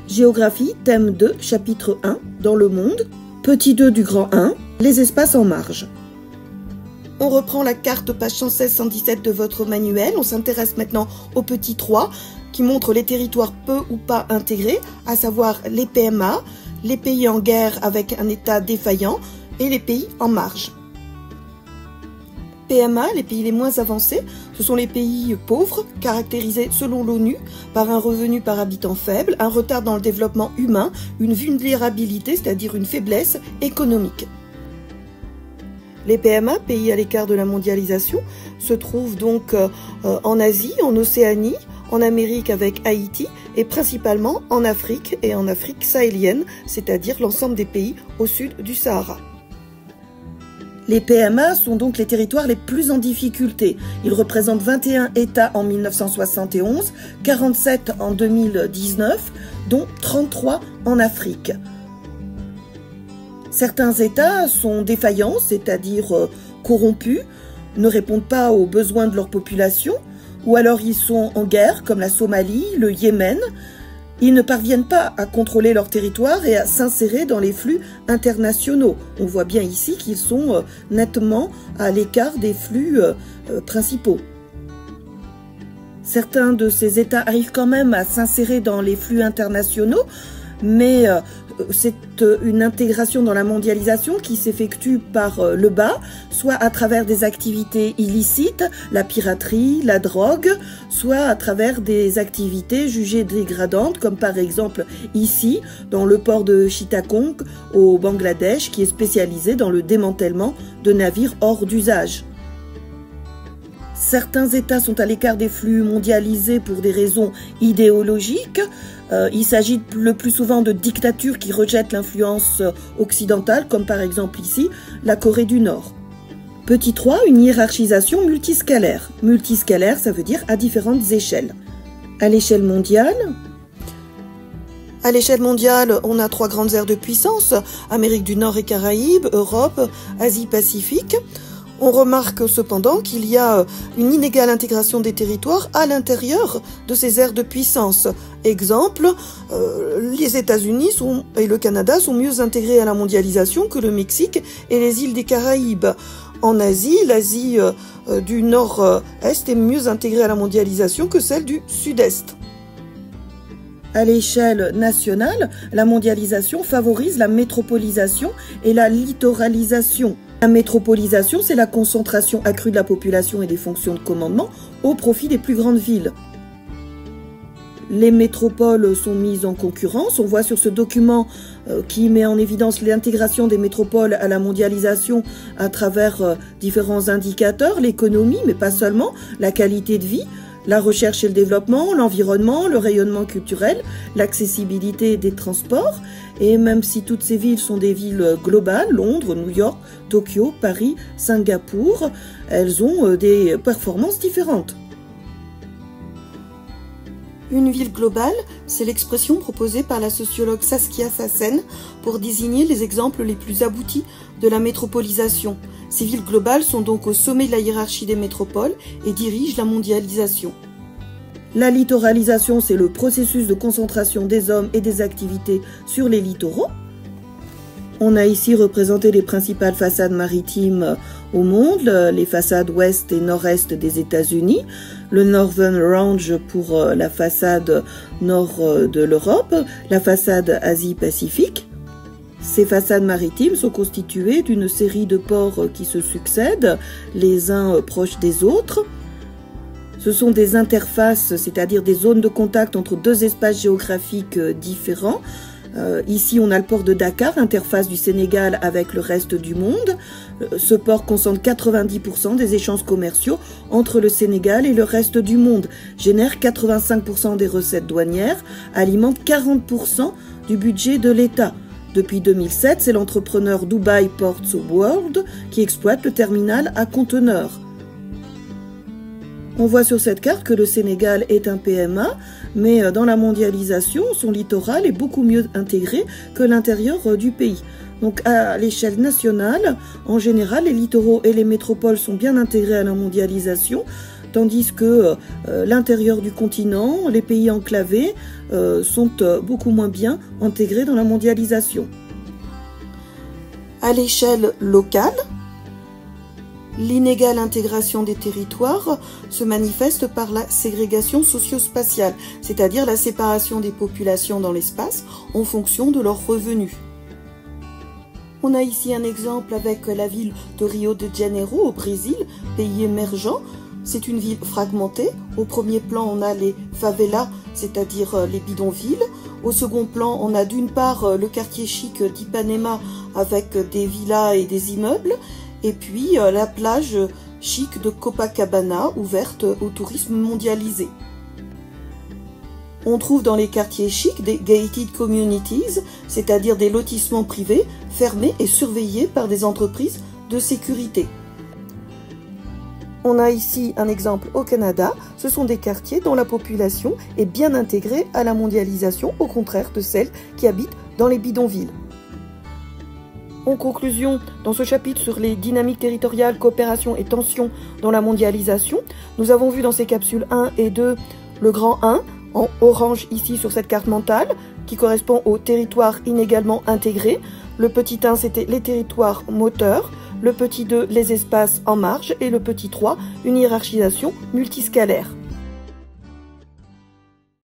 Géographie, thème 2, chapitre 1, dans le monde, petit 2 du grand 1, les espaces en marge. On reprend la carte page 116-117 de votre manuel. On s'intéresse maintenant au petit 3 qui montre les territoires peu ou pas intégrés, à savoir les PMA, les pays en guerre avec un état défaillant et les pays en marge. PMA, les pays les moins avancés, ce sont les pays pauvres, caractérisés selon l'ONU par un revenu par habitant faible, un retard dans le développement humain, une vulnérabilité, c'est-à-dire une faiblesse économique. Les PMA, pays à l'écart de la mondialisation, se trouvent donc en Asie, en Océanie, en Amérique avec Haïti et principalement en Afrique et en Afrique sahélienne, c'est-à-dire l'ensemble des pays au sud du Sahara. Les PMA sont donc les territoires les plus en difficulté. Ils représentent 21 États en 1971, 47 en 2019, dont 33 en Afrique. Certains États sont défaillants, c'est-à-dire corrompus, ne répondent pas aux besoins de leur population, ou alors ils sont en guerre, comme la Somalie, le Yémen. Ils ne parviennent pas à contrôler leur territoire et à s'insérer dans les flux internationaux. On voit bien ici qu'ils sont nettement à l'écart des flux principaux. Certains de ces États arrivent quand même à s'insérer dans les flux internationaux, mais c'est une intégration dans la mondialisation qui s'effectue par le bas, soit à travers des activités illicites, la piraterie, la drogue, soit à travers des activités jugées dégradantes, comme par exemple ici, dans le port de Chittagong au Bangladesh, qui est spécialisé dans le démantèlement de navires hors d'usage. Certains États sont à l'écart des flux mondialisés pour des raisons idéologiques. Il s'agit le plus souvent de dictatures qui rejettent l'influence occidentale, comme par exemple ici, la Corée du Nord. Petit 3, une hiérarchisation multiscalaire. Multiscalaire, ça veut dire à différentes échelles. À l'échelle mondiale, on a 3 grandes aires de puissance, Amérique du Nord et Caraïbes, Europe, Asie-Pacifique. On remarque cependant qu'il y a une inégale intégration des territoires à l'intérieur de ces aires de puissance. Exemple, les États-Unis et le Canada sont mieux intégrés à la mondialisation que le Mexique et les îles des Caraïbes. En Asie, l'Asie du Nord-Est est mieux intégrée à la mondialisation que celle du Sud-Est. À l'échelle nationale, la mondialisation favorise la métropolisation et la littoralisation. La métropolisation, c'est la concentration accrue de la population et des fonctions de commandement au profit des plus grandes villes. Les métropoles sont mises en concurrence. On voit sur ce document qui met en évidence l'intégration des métropoles à la mondialisation à travers différents indicateurs, l'économie, mais pas seulement, la qualité de vie, la recherche et le développement, l'environnement, le rayonnement culturel, l'accessibilité des transports. Et même si toutes ces villes sont des villes globales, Londres, New York, Tokyo, Paris, Singapour, elles ont des performances différentes. Une ville globale, c'est l'expression proposée par la sociologue Saskia Sassen pour désigner les exemples les plus aboutis de la métropolisation. Ces villes globales sont donc au sommet de la hiérarchie des métropoles et dirigent la mondialisation. La littoralisation, c'est le processus de concentration des hommes et des activités sur les littoraux. On a ici représenté les principales façades maritimes au monde, les façades ouest et nord-est des États-Unis, le Northern Range pour la façade nord de l'Europe, la façade Asie-Pacifique. Ces façades maritimes sont constituées d'une série de ports qui se succèdent, les uns proches des autres. Ce sont des interfaces, c'est-à-dire des zones de contact entre deux espaces géographiques différents. Ici, on a le port de Dakar, interface du Sénégal avec le reste du monde. Ce port concentre 90% des échanges commerciaux entre le Sénégal et le reste du monde, génère 85% des recettes douanières, alimente 40% du budget de l'État. Depuis 2007, c'est l'entrepreneur Dubai Ports World qui exploite le terminal à conteneurs. On voit sur cette carte que le Sénégal est un PMA, mais dans la mondialisation, son littoral est beaucoup mieux intégré que l'intérieur du pays. Donc à l'échelle nationale, en général, les littoraux et les métropoles sont bien intégrés à la mondialisation, tandis que l'intérieur du continent, les pays enclavés, sont beaucoup moins bien intégrés dans la mondialisation. À l'échelle locale, l'inégale intégration des territoires se manifeste par la ségrégation socio-spatiale, c'est-à-dire la séparation des populations dans l'espace en fonction de leurs revenus. On a ici un exemple avec la ville de Rio de Janeiro au Brésil, pays émergent. C'est une ville fragmentée. Au premier plan, on a les favelas, c'est-à-dire les bidonvilles. Au second plan, on a d'une part le quartier chic d'Ipanema avec des villas et des immeubles, et puis la plage chic de Copacabana, ouverte au tourisme mondialisé. On trouve dans les quartiers chics des gated communities, c'est-à-dire des lotissements privés, fermés et surveillés par des entreprises de sécurité. On a ici un exemple au Canada, ce sont des quartiers dont la population est bien intégrée à la mondialisation, au contraire de celles qui habitent dans les bidonvilles. En conclusion, dans ce chapitre sur les dynamiques territoriales, coopération et tensions dans la mondialisation, nous avons vu dans ces capsules 1 et 2 le grand 1, en orange ici sur cette carte mentale, qui correspond aux territoires inégalement intégrés. Le petit 1, c'était les territoires moteurs, le petit 2, les espaces en marge, et le petit 3, une hiérarchisation multiscalaire.